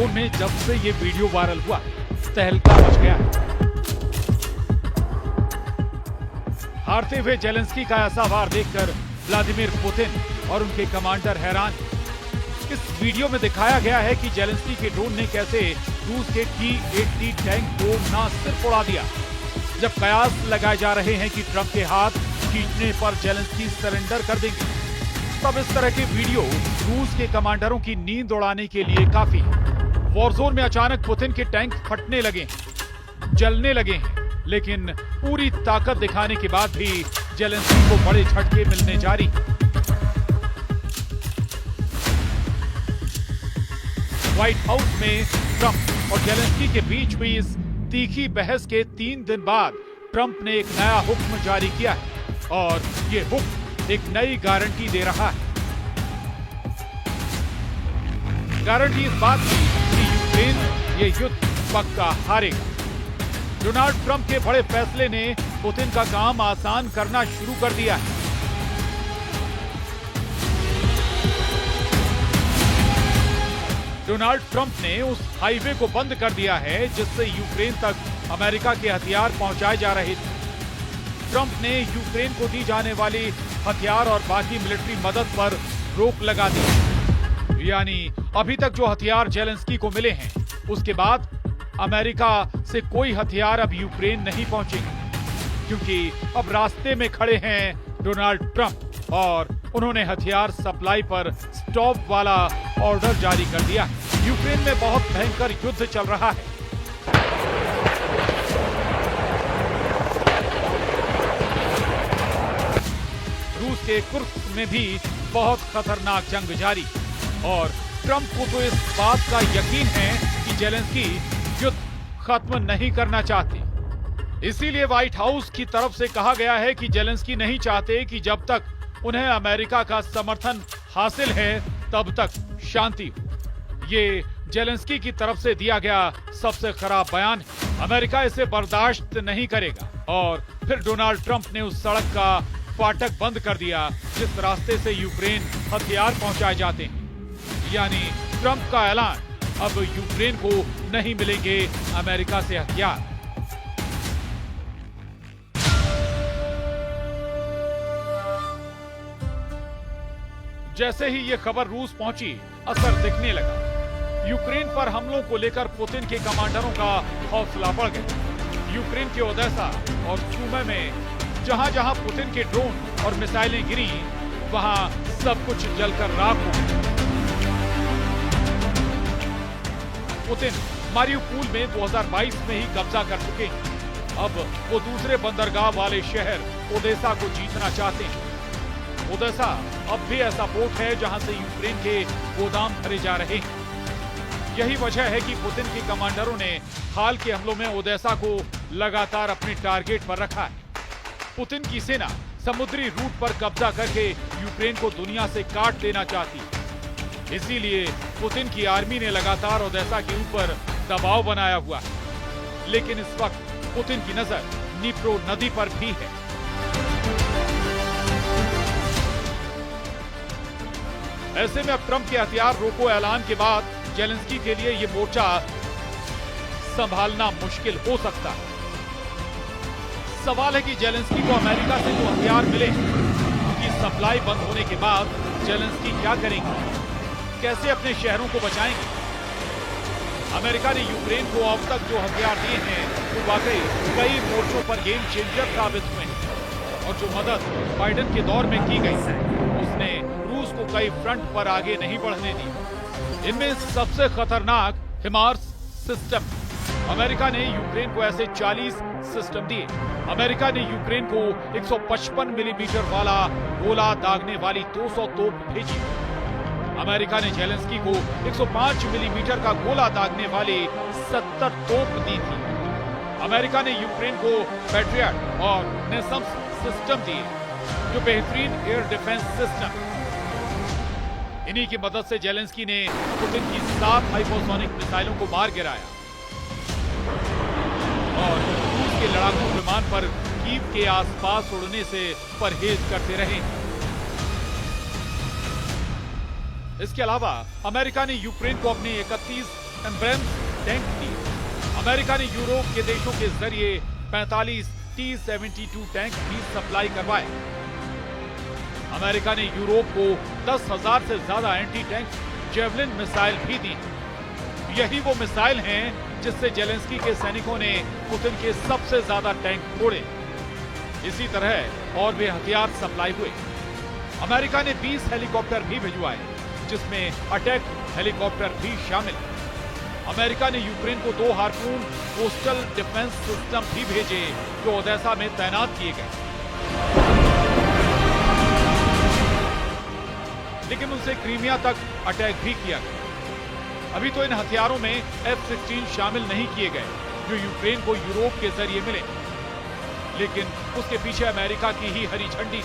Warzone में जब से ये वीडियो वायरल हुआ तहलका मच गया है। हारते हुए जेलेंस्की का ऐसा वार देखकर व्लादिमीर पुतिन और उनके कमांडर हैरान। इस वीडियो में दिखाया गया है कि जेलेंस्की के ड्रोन ने कैसे रूस के T-80 टैंक को ना सिर्फ उड़ा दिया, जब कयास लगाए जा रहे हैं कि ट्रंप के हाथ खींचने पर जेलेंस्की सरेंडर कर देंगे, तब इस तरह के वीडियो रूस के कमांडरों की नींद उड़ाने के लिए काफी है। वॉरजोन में अचानक पुतिन के टैंक फटने लगे हैं, जलने लगे हैं, लेकिन पूरी ताकत दिखाने के बाद भी जेलेंस्की को बड़े झटके मिलने जारी। व्हाइट हाउस में ट्रंप और जेलेंस्की के बीच हुई इस तीखी बहस के 3 दिन बाद ट्रंप ने एक नया हुक्म जारी किया है और ये हुक्म एक नई गारंटी दे रहा है। गारंटी इस बात की कि यूक्रेन ये युद्ध पक्का हारेगा। डोनाल्ड ट्रंप के बड़े फैसले ने पुतिन का काम आसान करना शुरू कर दिया है। डोनाल्ड ट्रंप ने उस हाईवे को बंद कर दिया है जिससे यूक्रेन तक अमेरिका के हथियार पहुंचाए जा रहे थे। ट्रंप ने यूक्रेन को दी जाने वाली हथियार और बाकी मिलिट्री मदद पर रोक लगा दी। यानी अभी तक जो हथियार जेलेंस्की को मिले हैं, उसके बाद अमेरिका से कोई हथियार अब यूक्रेन नहीं पहुंचेंगे, क्योंकि अब रास्ते में खड़े हैं डोनाल्ड ट्रंप और उन्होंने हथियार सप्लाई पर स्टॉप वाला ऑर्डर जारी कर दिया। यूक्रेन में बहुत भयंकर युद्ध चल रहा है। रूस के कुर्स्क में भी बहुत खतरनाक जंग जारी और ट्रंप को तो इस बात का यकीन है कि जेलेंस्की युद्ध खत्म नहीं करना चाहते। इसीलिए व्हाइट हाउस की तरफ से कहा गया है कि जेलेंस्की नहीं चाहते कि जब तक उन्हें अमेरिका का समर्थन हासिल है तब तक शांति हो। ये जेलेंस्की की तरफ से दिया गया सबसे खराब बयान है। अमेरिका इसे बर्दाश्त नहीं करेगा। और फिर डोनाल्ड ट्रंप ने उस सड़क का फाटक बंद कर दिया जिस रास्ते से यूक्रेन हथियार पहुंचाए जाते हैं। यानी ट्रंप का ऐलान, अब यूक्रेन को नहीं मिलेंगे अमेरिका से हथियार। जैसे ही ये खबर रूस पहुंची, असर दिखने लगा। यूक्रेन पर हमलों को लेकर पुतिन के कमांडरों का हौसला बढ़ गया। यूक्रेन के ओदेसा और सूमी में जहां जहां पुतिन के ड्रोन और मिसाइलें गिरी, वहां सब कुछ जलकर राख हो गया। पुतिन मारियुपोल में 2022 में ही कब्जा कर चुके हैं। अब वो दूसरे बंदरगाह वाले शहर ओदेसा को जीतना चाहते हैं। ओदेसा अब भी ऐसा पोर्ट है जहां से यूक्रेन के गोदाम भरे जा रहे हैं। यही वजह है कि पुतिन के कमांडरों ने हाल के हमलों में ओदेसा को लगातार अपने टारगेट पर रखा है। पुतिन की सेना समुद्री रूट पर कब्जा करके यूक्रेन को दुनिया से काट देना चाहती है। इसीलिए पुतिन की आर्मी ने लगातार ओदेसा के ऊपर दबाव बनाया हुआ है। लेकिन इस वक्त पुतिन की नजर नीप्रो नदी पर भी है। ऐसे में अब ट्रंप के हथियार रोको ऐलान के बाद जेलेंस्की के लिए ये मोर्चा संभालना मुश्किल हो सकता है। सवाल है कि जेलेंस्की को अमेरिका से जो हथियार मिले, उनकी सप्लाई बंद होने के बाद जेलेंस्की क्या करेंगे, कैसे अपने शहरों को बचाएंगे। अमेरिका ने यूक्रेन को अब तक जो हथियार दिए हैं वो वाकई कई मोर्चों पर गेम चेंजर साबित हुए हैं। और जो मदद बाइडेन के दौर में की गई है, उसने रूस को कई फ्रंट पर आगे नहीं बढ़ने दी। इनमें सबसे खतरनाक हिमार्स सिस्टम। अमेरिका ने यूक्रेन को ऐसे 40 सिस्टम दिए। अमेरिका ने यूक्रेन को 155 मिलीमीटर वाला गोला दागने वाली 200 तोप भेजी। अमेरिका ने जेलेंस्की को 105 मिलीमीटर का गोला दागने वाली 70 तोप दी थी। अमेरिका ने यूक्रेन को पैट्रियट और नेसम्स सिस्टम दिए, जो बेहतरीन एयर डिफेंस सिस्टम। इन्हीं की मदद से जेलेंस्की ने पुतिन की 7 हाइपरसोनिक मिसाइलों को मार गिराया और रूस के लड़ाकू विमान पर कीव के आसपास उड़ने से परहेज करते रहे। इसके अलावा अमेरिका ने यूक्रेन को अपने 31 एम्ब्रेम्स टैंक दी। अमेरिका ने यूरोप के देशों के जरिए 45 T-72 टैंक भी सप्लाई करवाए। अमेरिका ने यूरोप को 10,000 से ज्यादा एंटी टैंक जेवलिन मिसाइल भी दी। यही वो मिसाइल हैं जिससे जेलेंस्की के सैनिकों ने पुतिन के सबसे ज्यादा टैंक फोड़े। इसी तरह और भी हथियार सप्लाई हुए। अमेरिका ने 20 हेलीकॉप्टर भी भिजवाए, जिसमें अटैक हेलीकॉप्टर भी शामिल। अमेरिका ने यूक्रेन को 2 हार्पून कोस्टल डिफेंस सिस्टम भी भेजे, जो ओडेसा में तैनात किए गए। लेकिन उनसे क्रीमिया तक अटैक भी किया गया। अभी तो इन हथियारों में F-16 शामिल नहीं किए गए, जो यूक्रेन को यूरोप के जरिए मिले। लेकिन उसके पीछे अमेरिका की ही हरी झंडी।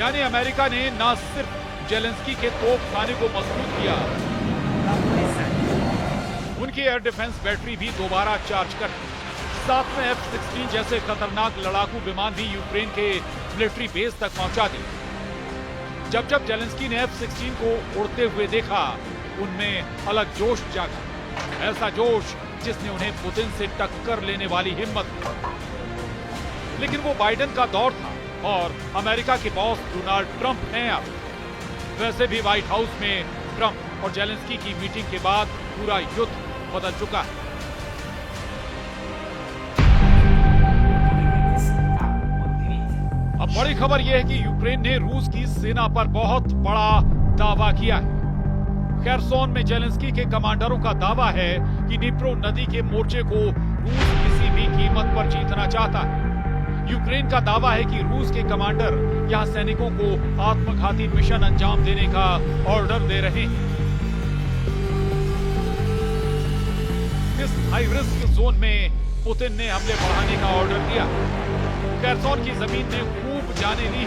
यानी अमेरिका ने न सिर्फ जेलेंस्की के तोपखाने को मजबूत किया, उनकी एयर डिफेंस बैटरी भी दोबारा चार्ज कर दी। साथ में F-16 जैसे खतरनाक लड़ाकू विमान भी यूक्रेन के मिलिट्री बेस तक पहुंचा दिए। जब जब जेलेंस्की ने F-16 को उड़ते हुए देखा, उनमें अलग जोश जागा। ऐसा जोश जिसने उन्हें पुतिन से टक्कर लेने वाली हिम्मत दी। लेकिन वो बाइडेन का दौर था और अमेरिका के बॉस डोनाल्ड ट्रंप हैं अब। वैसे भी व्हाइट हाउस में ट्रंप और जेलेंस्की की मीटिंग के बाद पूरा युद्ध बदल चुका है। अब बड़ी खबर यह है कि यूक्रेन ने रूस की सेना पर बहुत बड़ा दावा किया है। खेरसोन में जेलेंस्की के कमांडरों का दावा है कि निप्रो नदी के मोर्चे को रूस किसी भी कीमत पर जीतना चाहता है। यूक्रेन का दावा है कि रूस के कमांडर यहां सैनिकों को आत्मघाती मिशन अंजाम देने का ऑर्डर दे रहे हैं। इस हाई रिस्क जोन में पुतिन ने हमले बढ़ाने का ऑर्डर दिया। खेरसोन की जमीन ने खूब जाने ली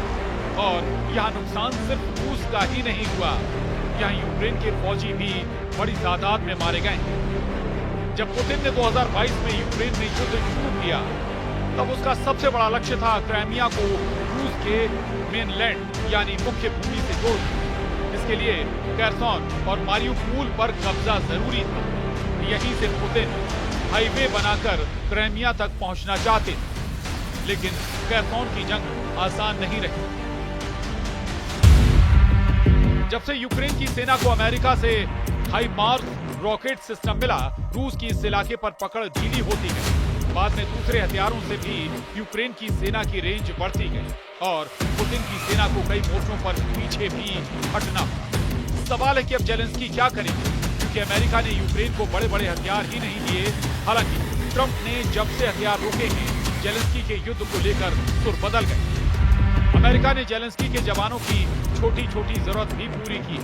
और यहां नुकसान सिर्फ रूस का ही नहीं हुआ, यहां यूक्रेन के फौजी भी बड़ी तादाद में मारे गए। जब पुतिन ने 2022 में यूक्रेन में युद्ध शुरू किया, तब उसका सबसे बड़ा लक्ष्य था क्राइमिया को रूस के मेनलैंड यानी मुख्य भूमि से जोड़ना। इसके लिए खेरसोन और मारियुपोल पर कब्जा जरूरी था। यहीं से पुतिन हाईवे बनाकर क्राइमिया तक पहुंचना चाहते थे। लेकिन खेरसोन की जंग आसान नहीं रही। जब से यूक्रेन की सेना को अमेरिका से हाइमार्स रॉकेट सिस्टम मिला, रूस की इस इलाके पर पकड़ ढीली होती गई। बाद में दूसरे हथियारों से भी यूक्रेन की सेना की रेंज बढ़ती गई और पुतिन की सेना को कई मोर्चों पर पीछे भी हटना। सवाल है कि अब जेलेंस्की क्या करेंगे, क्योंकि अमेरिका ने यूक्रेन को बड़े बड़े हथियार ही नहीं दिए। हालांकि ट्रंप ने जब से हथियार रोके हैं, जेलेंस्की के युद्ध को लेकर सुर बदल गए। अमेरिका ने जेलेंस्की के जवानों की छोटी छोटी जरूरत भी पूरी की।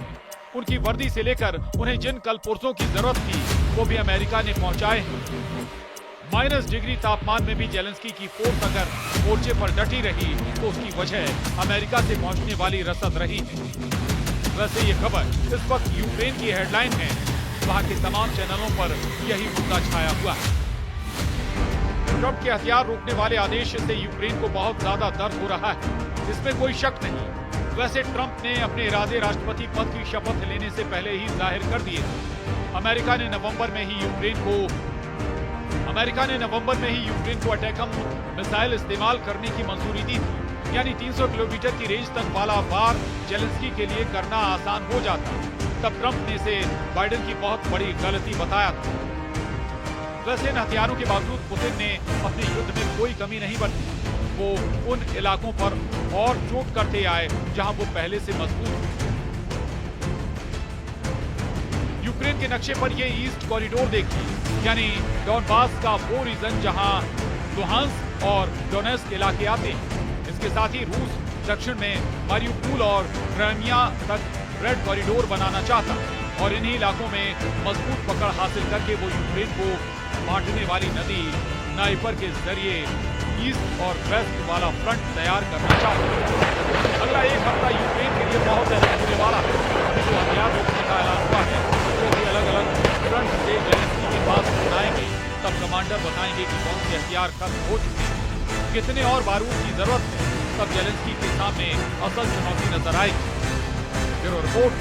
उनकी वर्दी से लेकर उन्हें जिन कलपुर्जों की जरूरत थी, वो भी अमेरिका ने पहुंचाए हैं। -डिग्री तापमान में भी जेलेंस्की की फोर्स अगर मोर्चे पर डटी रही, तो उसकी वजह अमेरिका से पहुंचने वाली रसद रही है। वैसे ये खबर इस वक्त यूक्रेन की हेडलाइन है। वहां के तमाम चैनलों पर यही मुद्दा छाया हुआ है। ट्रंप के हथियार रोकने वाले आदेश से यूक्रेन को बहुत ज्यादा दर्द हो रहा है, इसमें कोई शक नहीं। वैसे ट्रंप ने अपने इरादे राष्ट्रपति पद की शपथ लेने से पहले ही जाहिर कर दिए थे। अमेरिका ने नवंबर में ही यूक्रेन को अटैकम मिसाइल इस्तेमाल करने की मंजूरी दी थी। यानी 300 किलोमीटर की रेंज तक वाला वार जेलेंस्की के लिए करना आसान हो जाता। तब ट्रंप ने इसे बाइडेन की बहुत बड़ी गलती बताया था। वैसे इन हथियारों के बावजूद पुतिन ने अपने युद्ध में कोई कमी नहीं बरती। वो उन इलाकों पर और चोट करते आए जहां वो पहले से मजबूत थे। यूक्रेन के नक्शे पर ये ईस्ट कॉरिडोर देखिए, यानी डॉनबास का वो रीजन जहां लुहांस्क और डोनेस्क इलाके आते हैं। इसके साथ ही रूस दक्षिण में मारियुपोल और क्राइमिया तक रेड कॉरिडोर बनाना चाहता और इन्हीं इलाकों में मजबूत पकड़ हासिल करके वो यूक्रेन को बांटने वाली नदी नाइपर के जरिए ईस्ट और वेस्ट वाला फ्रंट तैयार करना चाहता है। अगला एक हफ्ता यूक्रेन के लिए बहुत अहम होने वाला है। जो हथियार रोकने का ऐलान हुआ है, वो भी अलग अलग फ्रंट से जेलेंस्की के पास बनाएंगे। तब कमांडर बताएंगे कि कौन से हथियार खत्म हो चुके हैं, कितने और बारूद की जरूरत है। तब जेलेंस्की के सामने असल चुनौती नजर आएगी। Bureau report.